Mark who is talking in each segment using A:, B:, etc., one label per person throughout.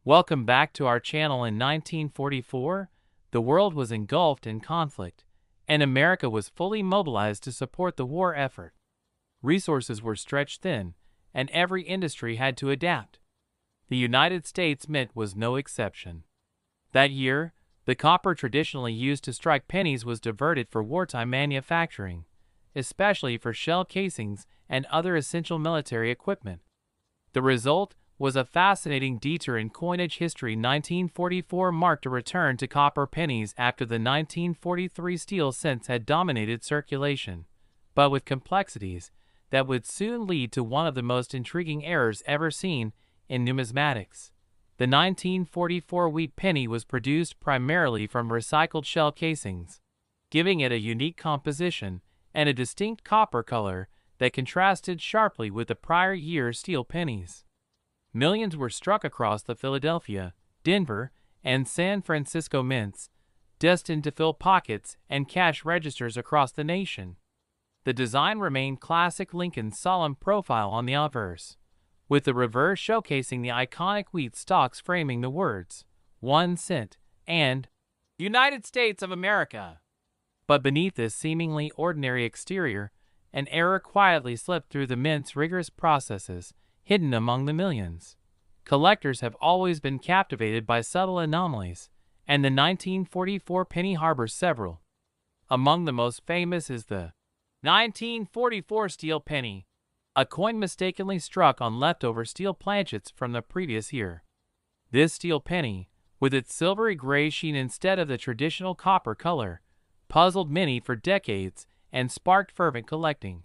A: Welcome back to our channel. In 1944, the world was engulfed in conflict, and America was fully mobilized to support the war effort. Resources were stretched thin, and every industry had to adapt. The United States Mint was no exception. That year, the copper traditionally used to strike pennies was diverted for wartime manufacturing, especially for shell casings and other essential military equipment. The result was a fascinating detour in coinage history. 1944 marked a return to copper pennies after the 1943 steel cents had dominated circulation, but with complexities that would soon lead to one of the most intriguing errors ever seen in numismatics. The 1944 wheat penny was produced primarily from recycled shell casings, giving it a unique composition and a distinct copper color that contrasted sharply with the prior year's steel pennies. Millions were struck across the Philadelphia, Denver, and San Francisco mints, destined to fill pockets and cash registers across the nation. The design remained classic Lincoln's solemn profile on the obverse, with the reverse showcasing the iconic wheat stalks framing the words, 1 cent, and United States of America. But beneath this seemingly ordinary exterior, an error quietly slipped through the mint's rigorous processes, hidden among the millions. Collectors have always been captivated by subtle anomalies, and the 1944 penny harbors several. Among the most famous is the 1944 steel penny, a coin mistakenly struck on leftover steel planchets from the previous year. This steel penny, with its silvery gray sheen instead of the traditional copper color, puzzled many for decades and sparked fervent collecting.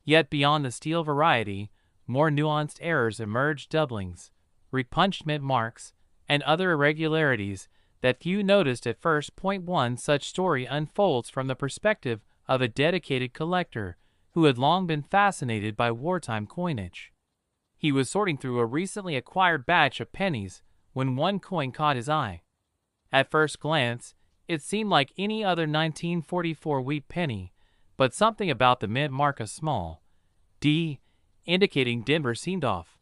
A: Yet beyond the steel variety, more nuanced errors emerged: doublings, repunched mint marks, and other irregularities that few noticed at first. One such story unfolds from the perspective of a dedicated collector who had long been fascinated by wartime coinage. He was sorting through a recently acquired batch of pennies when one coin caught his eye. At first glance, it seemed like any other 1944 wheat penny, but something about the mint mark, a small D, indicating Denver, seemed off.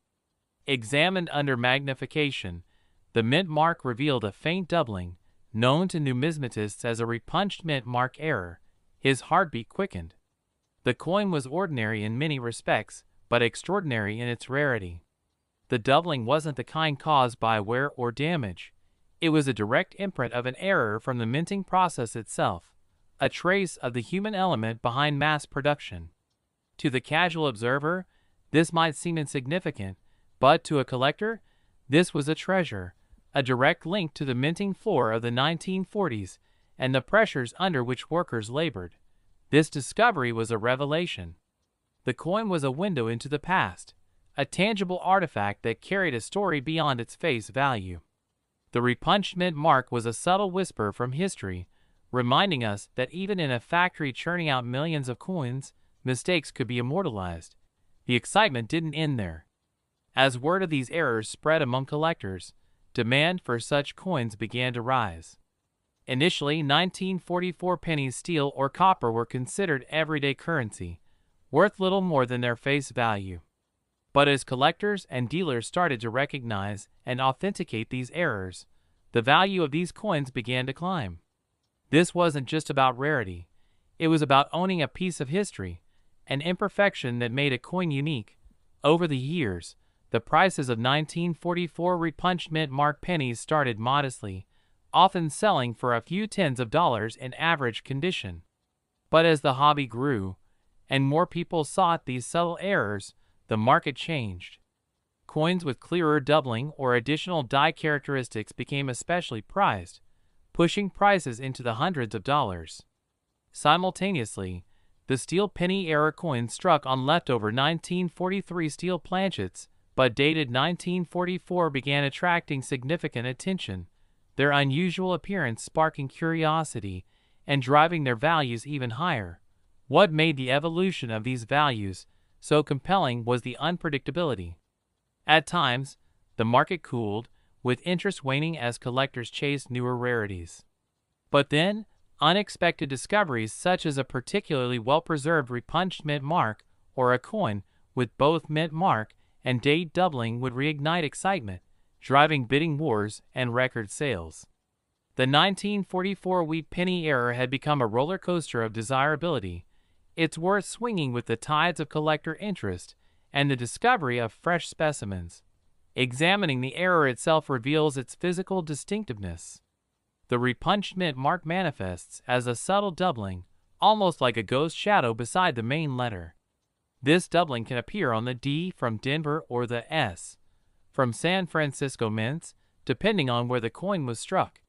A: Examined under magnification, the mint mark revealed a faint doubling, known to numismatists as a repunched mint mark error. His heartbeat quickened. The coin was ordinary in many respects, but extraordinary in its rarity. The doubling wasn't the kind caused by wear or damage. It was a direct imprint of an error from the minting process itself, a trace of the human element behind mass production. To the casual observer, this might seem insignificant, but to a collector, this was a treasure, a direct link to the minting floor of the 1940s and the pressures under which workers labored. This discovery was a revelation. The coin was a window into the past, a tangible artifact that carried a story beyond its face value. The repunched mint mark was a subtle whisper from history, reminding us that even in a factory churning out millions of coins, mistakes could be immortalized. The excitement didn't end there. As word of these errors spread among collectors, demand for such coins began to rise. Initially, 1944 pennies, steel or copper, were considered everyday currency, worth little more than their face value. But as collectors and dealers started to recognize and authenticate these errors, the value of these coins began to climb. This wasn't just about rarity. It was about owning a piece of history, an imperfection that made a coin unique. Over the years, the prices of 1944 repunched mint mark pennies started modestly, often selling for a few tens of dollars in average condition. But as the hobby grew, and more people sought these subtle errors, the market changed. Coins with clearer doubling or additional die characteristics became especially prized, pushing prices into the hundreds of dollars. Simultaneously, the steel penny era coins struck on leftover 1943 steel planchets but dated 1944 began attracting significant attention, their unusual appearance sparking curiosity and driving their values even higher. What made the evolution of these values so compelling was the unpredictability. At times, the market cooled, with interest waning as collectors chased newer rarities. But then, unexpected discoveries such as a particularly well-preserved repunched mint mark or a coin with both mint mark and date doubling would reignite excitement, driving bidding wars and record sales. The 1944 wheat penny era had become a roller coaster of desirability, its worth swinging with the tides of collector interest and the discovery of fresh specimens. Examining the error itself reveals its physical distinctiveness. The repunched mint mark manifests as a subtle doubling, almost like a ghost shadow beside the main letter. This doubling can appear on the D from Denver or the S from San Francisco mints, depending on where the coin was struck.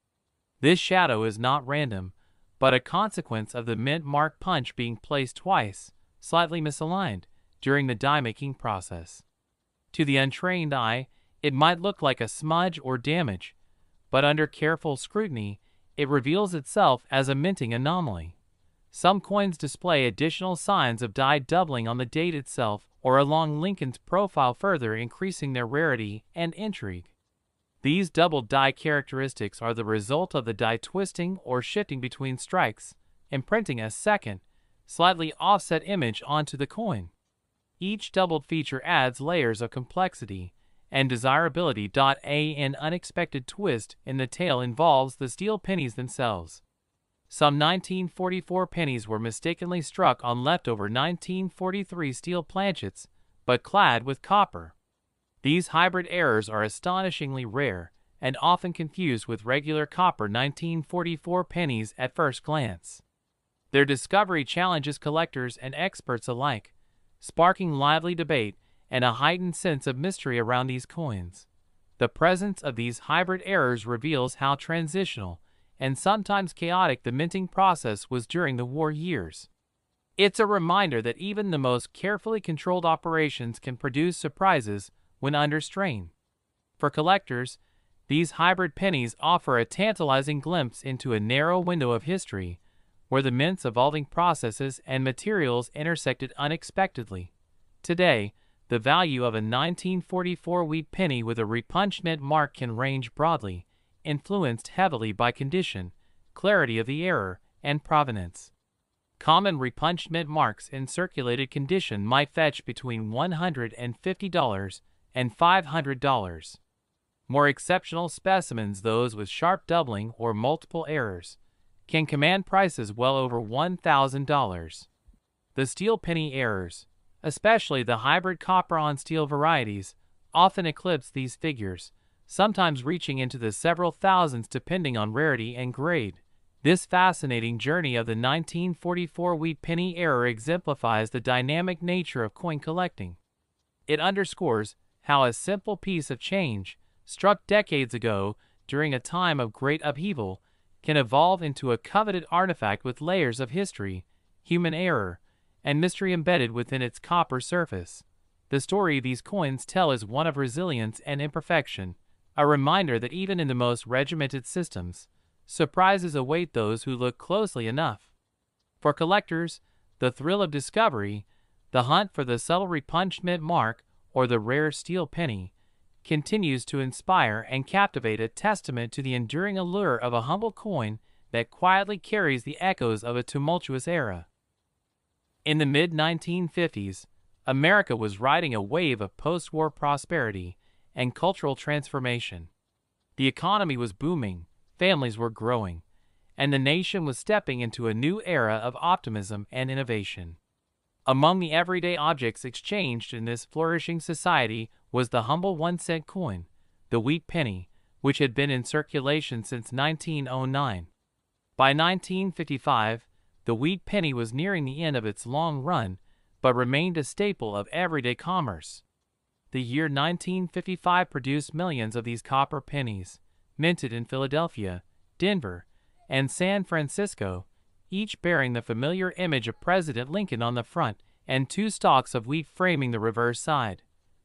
A: This shadow is not random, but a consequence of the mint mark punch being placed twice, slightly misaligned, during the die-making process. To the untrained eye, it might look like a smudge or damage, but under careful scrutiny, it reveals itself as a minting anomaly. Some coins display additional signs of die doubling on the date itself or along Lincoln's profile, further increasing their rarity and intrigue. These doubled die characteristics are the result of the die twisting or shifting between strikes, imprinting a second, slightly offset image onto the coin. Each doubled feature adds layers of complexity and desirability. An unexpected twist in the tale involves the steel pennies themselves. Some 1944 pennies were mistakenly struck on leftover 1943 steel planchets, but clad with copper. These hybrid errors are astonishingly rare and often confused with regular copper 1944 pennies at first glance. Their discovery challenges collectors and experts alike, sparking lively debate and a heightened sense of mystery around these coins. The presence of these hybrid errors reveals how transitional and sometimes chaotic the minting process was during the war years. It's a reminder that even the most carefully controlled operations can produce surprises when under strain. For collectors, these hybrid pennies offer a tantalizing glimpse into a narrow window of history where the mint's evolving processes and materials intersected unexpectedly. Today, the value of a 1944 wheat penny with a repunched mint mark can range broadly, influenced heavily by condition, clarity of the error, and provenance. Common repunched mint marks in circulated condition might fetch between $150 and $500. More exceptional specimens, those with sharp doubling or multiple errors, can command prices well over $1,000. The steel penny errors, especially the hybrid copper-on-steel varieties, often eclipse these figures, sometimes reaching into the several thousands depending on rarity and grade. This fascinating journey of the 1944 wheat penny era exemplifies the dynamic nature of coin collecting. It underscores how a simple piece of change, struck decades ago during a time of great upheaval, can evolve into a coveted artifact with layers of history, human error, and mystery embedded within its copper surface. The story these coins tell is one of resilience and imperfection, a reminder that even in the most regimented systems, surprises await those who look closely enough. For collectors, the thrill of discovery, the hunt for the subtle repunched mint mark or the rare steel penny, continues to inspire and captivate, a testament to the enduring allure of a humble coin that quietly carries the echoes of a tumultuous era. In the mid-1950s, America was riding a wave of post-war prosperity and cultural transformation. The economy was booming, families were growing, and the nation was stepping into a new era of optimism and innovation. Among the everyday objects exchanged in this flourishing society was the humble 1-cent coin, the wheat penny, which had been in circulation since 1909. By 1955, the wheat penny was nearing the end of its long run, but remained a staple of everyday commerce. The year 1955 produced millions of these copper pennies, minted in Philadelphia, Denver, and San Francisco, each bearing the familiar image of President Lincoln on the front and 2 stalks of wheat framing the reverse side.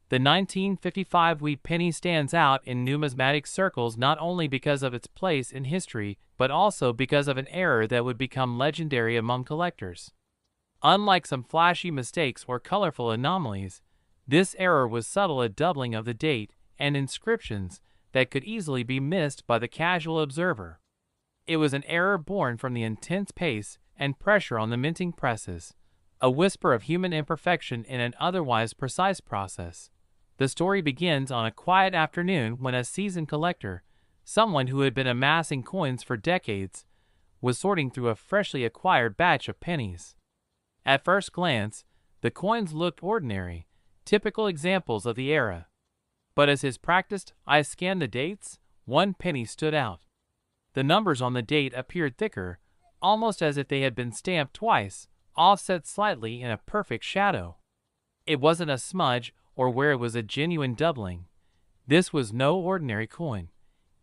A: The 1955 wheat penny stands out in numismatic circles not only because of its place in history, but also because of an error that would become legendary among collectors. Unlike some flashy mistakes or colorful anomalies, this error was subtle, a doubling of the date and inscriptions that could easily be missed by the casual observer. It was an error born from the intense pace and pressure on the minting presses, a whisper of human imperfection in an otherwise precise process. The story begins on a quiet afternoon when a seasoned collector, someone who had been amassing coins for decades, was sorting through a freshly acquired batch of pennies. At first glance, the coins looked ordinary, typical examples of the era. But as his practiced eye scanned the dates, one penny stood out. The numbers on the date appeared thicker, almost as if they had been stamped twice, offset slightly in a perfect shadow. It wasn't a smudge or where it was a genuine doubling. This was no ordinary coin.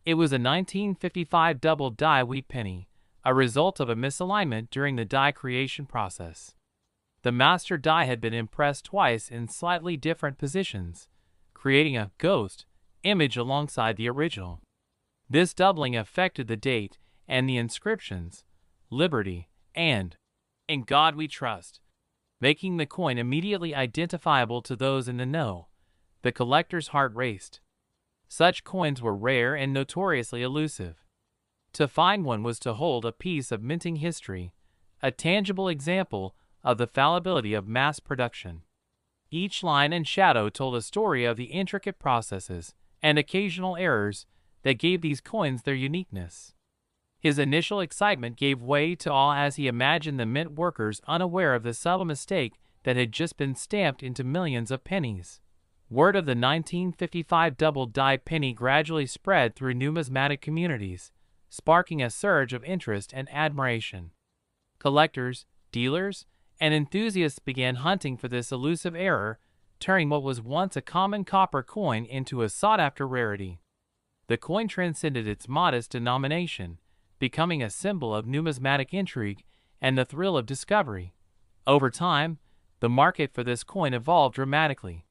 A: It was a 1955 double die wheat penny, a result of a misalignment during the die creation process. The master die had been impressed twice in slightly different positions, creating a ghost image alongside the original. This doubling affected the date and the inscriptions, Liberty and In God We Trust, making the coin immediately identifiable to those in the know. The collector's heart raced. Such coins were rare and notoriously elusive. To find one was to hold a piece of minting history, a tangible example of the fallibility of mass production. Each line and shadow told a story of the intricate processes and occasional errors that gave these coins their uniqueness. His initial excitement gave way to awe as he imagined the mint workers unaware of the subtle mistake that had just been stamped into millions of pennies. Word of the 1955 double die penny gradually spread through numismatic communities, sparking a surge of interest and admiration. Collectors, dealers, and enthusiasts began hunting for this elusive error, turning what was once a common copper coin into a sought-after rarity. The coin transcended its modest denomination, becoming a symbol of numismatic intrigue and the thrill of discovery. Over time, the market for this coin evolved dramatically.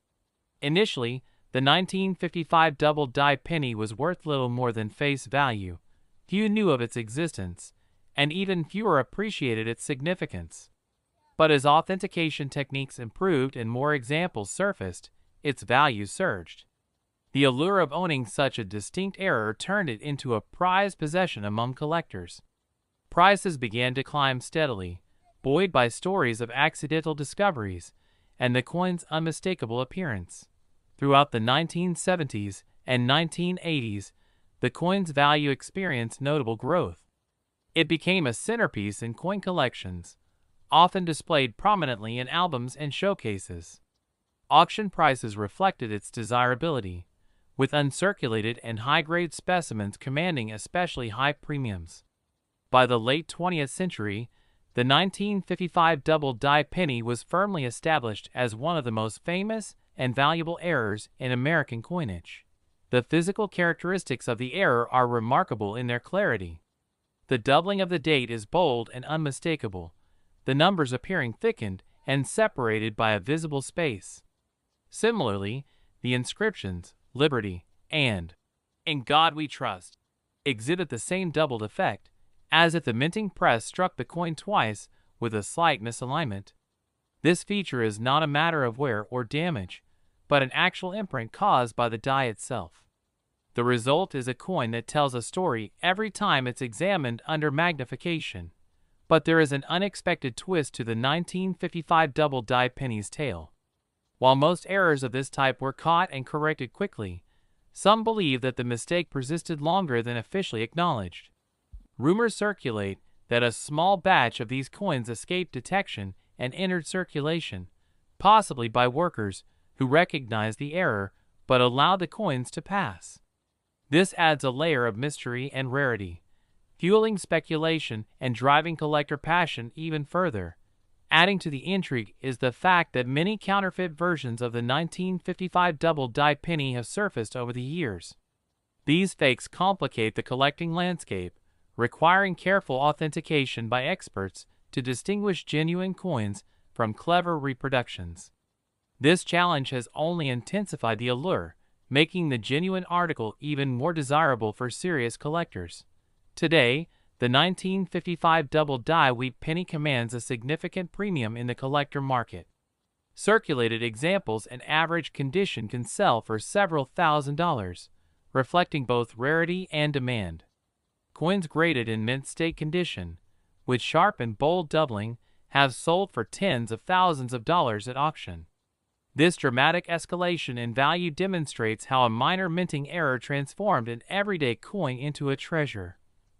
A: Initially, the 1955 double die penny was worth little more than face value. Few knew of its existence, and even fewer appreciated its significance. But as authentication techniques improved and more examples surfaced, its value surged. The allure of owning such a distinct error turned it into a prized possession among collectors. Prices began to climb steadily, buoyed by stories of accidental discoveries and the coin's unmistakable appearance. Throughout the 1970s and 1980s, the coin's value experienced notable growth. It became a centerpiece in coin collections, often displayed prominently in albums and showcases. Auction prices reflected its desirability, with uncirculated and high-grade specimens commanding especially high premiums. By the late 20th century, the 1955 double die penny was firmly established as one of the most famous and valuable errors in American coinage. The physical characteristics of the error are remarkable in their clarity. The doubling of the date is bold and unmistakable, the numbers appearing thickened and separated by a visible space. Similarly, the inscriptions, Liberty and In God We Trust, exhibit the same doubled effect, as if the minting press struck the coin twice with a slight misalignment. This feature is not a matter of wear or damage, but an actual imprint caused by the die itself. The result is a coin that tells a story every time it's examined under magnification. But there is an unexpected twist to the 1955 double die penny's tale. While most errors of this type were caught and corrected quickly, some believe that the mistake persisted longer than officially acknowledged. Rumors circulate that a small batch of these coins escaped detection and entered circulation, possibly by workers who recognized the error but allowed the coins to pass. This adds a layer of mystery and rarity, fueling speculation and driving collector passion even further. Adding to the intrigue is the fact that many counterfeit versions of the 1955 double die penny have surfaced over the years. These fakes complicate the collecting landscape, requiring careful authentication by experts to distinguish genuine coins from clever reproductions. This challenge has only intensified the allure, making the genuine article even more desirable for serious collectors. Today, the 1955 double die wheat penny commands a significant premium in the collector market. Circulated examples and average condition can sell for several $1,000s, reflecting both rarity and demand. Coins graded in mint state condition, with sharp and bold doubling, have sold for tens of thousands of dollars at auction. This dramatic escalation in value demonstrates how a minor minting error transformed an everyday coin into a treasure.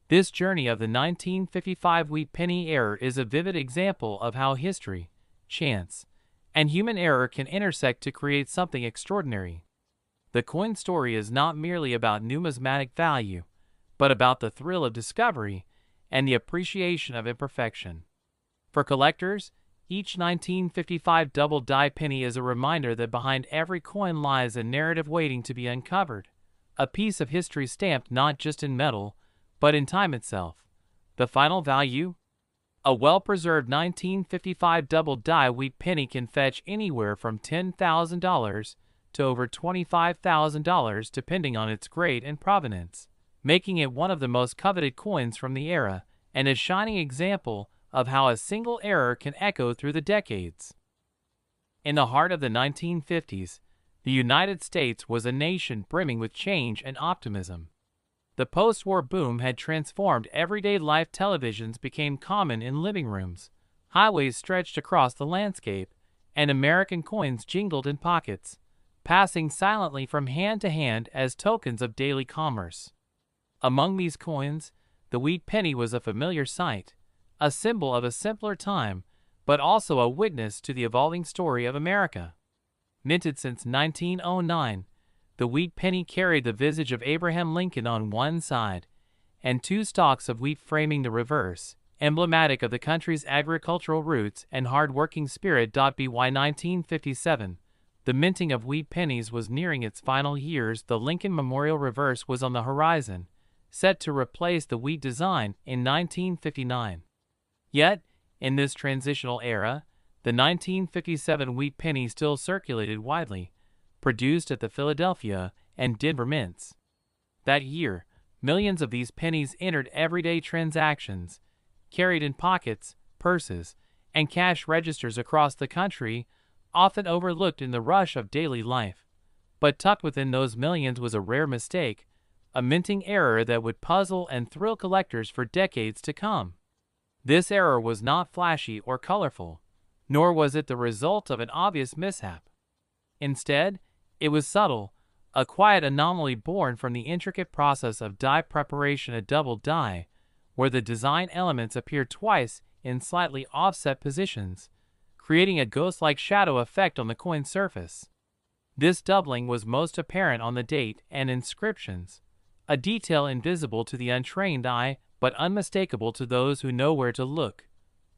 A: This journey of the 1955 wheat penny error is a vivid example of how history, chance, and human error can intersect to create something extraordinary. The coin story is not merely about numismatic value, but about the thrill of discovery and the appreciation of imperfection. For collectors, each 1955 double die penny is a reminder that behind every coin lies a narrative waiting to be uncovered, a piece of history stamped not just in metal, but in time itself. The final value? A well-preserved 1955 double die wheat penny can fetch anywhere from $10,000 to over $25,000 depending on its grade and provenance, making it one of the most coveted coins from the era and a shining example of how a single error can echo through the decades. In the heart of the 1950s, the United States was a nation brimming with change and optimism. The post-war boom had transformed everyday life. Televisions became common in living rooms, highways stretched across the landscape, and American coins jingled in pockets, passing silently from hand to hand as tokens of daily commerce. Among these coins, the wheat penny was a familiar sight, a symbol of a simpler time, but also a witness to the evolving story of America. Minted since 1909, the wheat penny carried the visage of Abraham Lincoln on one side, and two stalks of wheat framing the reverse, emblematic of the country's agricultural roots and hard-working spirit. By 1957, the minting of wheat pennies was nearing its final years. The Lincoln Memorial reverse was on the horizon, set to replace the wheat design in 1959. Yet, in this transitional era, the 1957 wheat penny still circulated widely, produced at the Philadelphia and Denver mints. That year, millions of these pennies entered everyday transactions, carried in pockets, purses, and cash registers across the country, often overlooked in the rush of daily life. But tucked within those millions was a rare mistake, a minting error that would puzzle and thrill collectors for decades to come. This error was not flashy or colorful, nor was it the result of an obvious mishap. Instead, it was subtle, a quiet anomaly born from the intricate process of die preparation. A double die, where the design elements appear twice in slightly offset positions, creating a ghost-like shadow effect on the coin surface. This doubling was most apparent on the date and inscriptions, a detail invisible to the untrained eye but unmistakable to those who know where to look.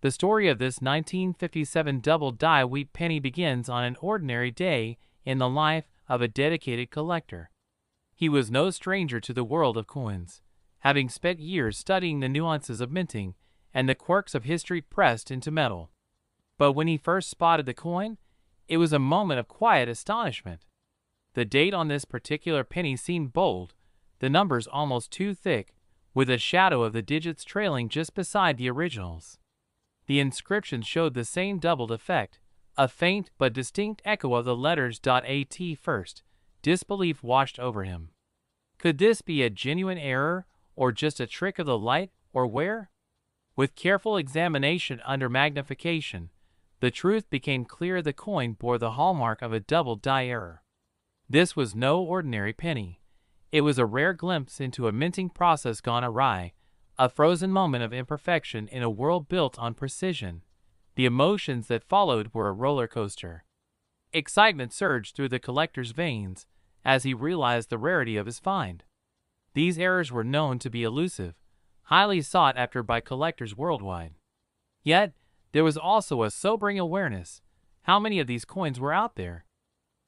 A: The story of this 1957 double die wheat penny begins on an ordinary day in the life of a dedicated collector. He was no stranger to the world of coins, having spent years studying the nuances of minting and the quirks of history pressed into metal. But when he first spotted the coin, it was a moment of quiet astonishment. The date on this particular penny seemed bold, the numbers almost too thick, with a shadow of the digits trailing just beside the originals. The inscription showed the same doubled effect, a faint but distinct echo of the letters .at first. Disbelief washed over him. Could this be a genuine error, or just a trick of the light or wear? With careful examination under magnification, the truth became clear. The coin bore the hallmark of a double die error. This was no ordinary penny. It was a rare glimpse into a minting process gone awry, a frozen moment of imperfection in a world built on precision. The emotions that followed were a roller coaster. Excitement surged through the collector's veins as he realized the rarity of his find. These errors were known to be elusive, highly sought after by collectors worldwide. Yet, there was also a sobering awareness. How many of these coins were out there?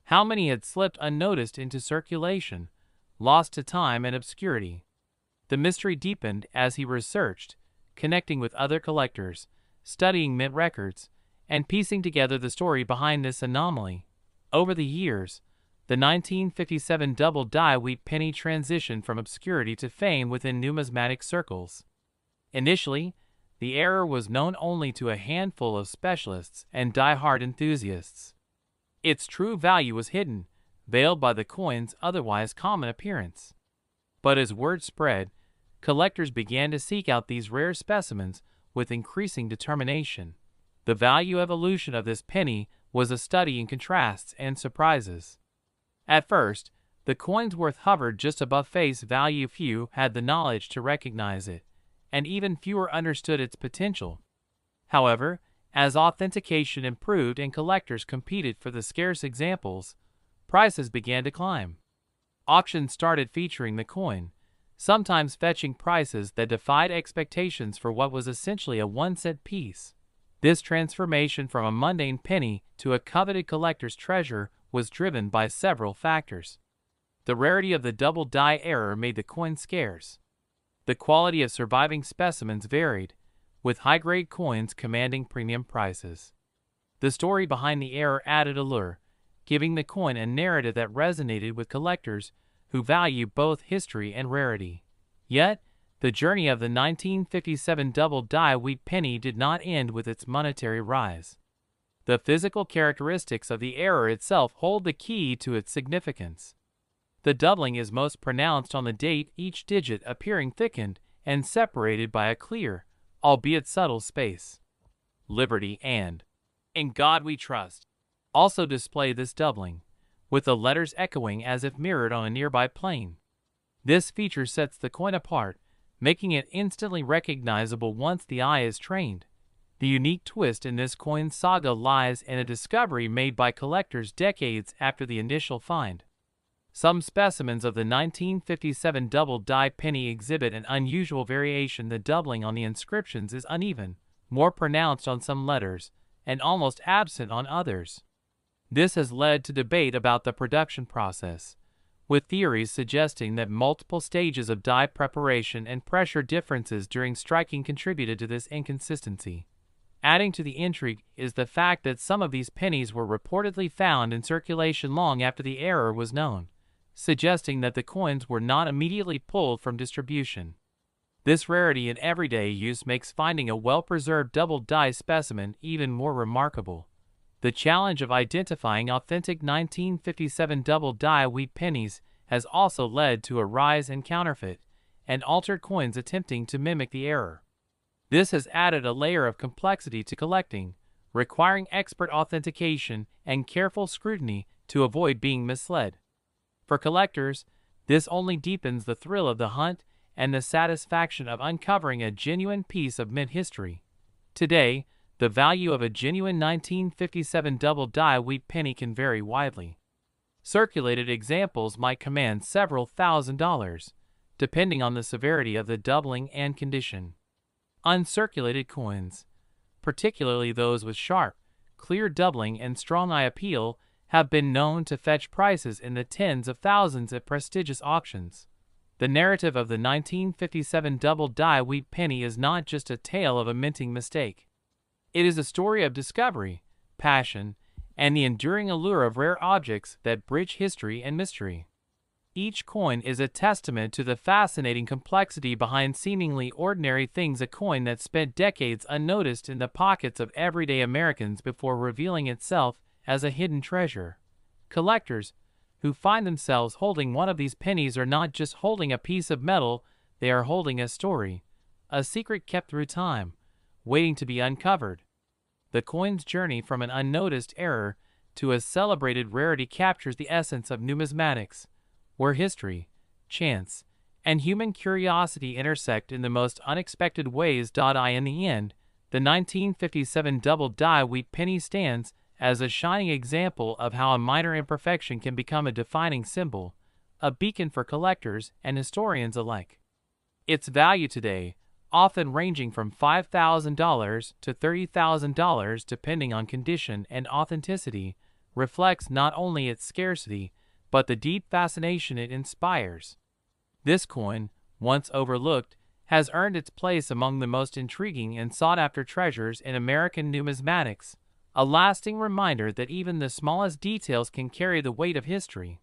A: How many had slipped unnoticed into circulation, lost to time and obscurity? The mystery deepened as he researched, connecting with other collectors, studying mint records, and piecing together the story behind this anomaly. Over the years, the 1957 double die wheat penny transitioned from obscurity to fame within numismatic circles. Initially, the error was known only to a handful of specialists and die-hard enthusiasts. Its true value was hidden, veiled by the coin's otherwise common appearance. But as word spread, collectors began to seek out these rare specimens with increasing determination. The value evolution of this penny was a study in contrasts and surprises. At first, the coin's worth hovered just above face value. Few had the knowledge to recognize it, and even fewer understood its potential. However, as authentication improved and collectors competed for the scarce examples, prices began to climb. Auctions started featuring the coin, sometimes fetching prices that defied expectations for what was essentially a 1-cent piece. This transformation from a mundane penny to a coveted collector's treasure was driven by several factors. The rarity of the double die error made the coin scarce. The quality of surviving specimens varied, with high-grade coins commanding premium prices. The story behind the error added allure, giving the coin a narrative that resonated with collectors who value both history and rarity. Yet, the journey of the 1957 double-die wheat penny did not end with its monetary rise. The physical characteristics of the error itself hold the key to its significance. The doubling is most pronounced on the date, each digit appearing thickened and separated by a clear, albeit subtle space. Liberty and "In God We Trust" also display this doubling, with the letters echoing as if mirrored on a nearby plane. This feature sets the coin apart, making it instantly recognizable once the eye is trained. The unique twist in this coin saga lies in a discovery made by collectors decades after the initial find. Some specimens of the 1957 double-die penny exhibit an unusual variation. The doubling on the inscriptions is uneven, more pronounced on some letters, and almost absent on others. This has led to debate about the production process, with theories suggesting that multiple stages of die preparation and pressure differences during striking contributed to this inconsistency. Adding to the intrigue is the fact that some of these pennies were reportedly found in circulation long after the error was known, suggesting that the coins were not immediately pulled from distribution. This rarity in everyday use makes finding a well-preserved double-die specimen even more remarkable. The challenge of identifying authentic 1957 double-die wheat pennies has also led to a rise in counterfeit and altered coins attempting to mimic the error. This has added a layer of complexity to collecting, requiring expert authentication and careful scrutiny to avoid being misled. For collectors, this only deepens the thrill of the hunt and the satisfaction of uncovering a genuine piece of mint history. Today, the value of a genuine 1957 double-die wheat penny can vary widely. Circulated examples might command several $1,000s, depending on the severity of the doubling and condition. Uncirculated coins, particularly those with sharp, clear doubling and strong eye appeal, have been known to fetch prices in the tens of thousands at prestigious auctions. The narrative of the 1957 double-die wheat penny is not just a tale of a minting mistake. It is a story of discovery, passion, and the enduring allure of rare objects that bridge history and mystery. Each coin is a testament to the fascinating complexity behind seemingly ordinary things, a coin that spent decades unnoticed in the pockets of everyday Americans before revealing itself as a hidden treasure. Collectors who find themselves holding one of these pennies are not just holding a piece of metal, they are holding a story, a secret kept through time, waiting to be uncovered. The coin's journey from an unnoticed error to a celebrated rarity captures the essence of numismatics, where history, chance, and human curiosity intersect in the most unexpected ways. In the end, the 1957 double-die wheat penny stands as a shining example of how a minor imperfection can become a defining symbol, a beacon for collectors and historians alike. Its value today, often ranging from $5,000 to $30,000 depending on condition and authenticity, reflects not only its scarcity, but the deep fascination it inspires. This coin, once overlooked, has earned its place among the most intriguing and sought-after treasures in American numismatics, a lasting reminder that even the smallest details can carry the weight of history.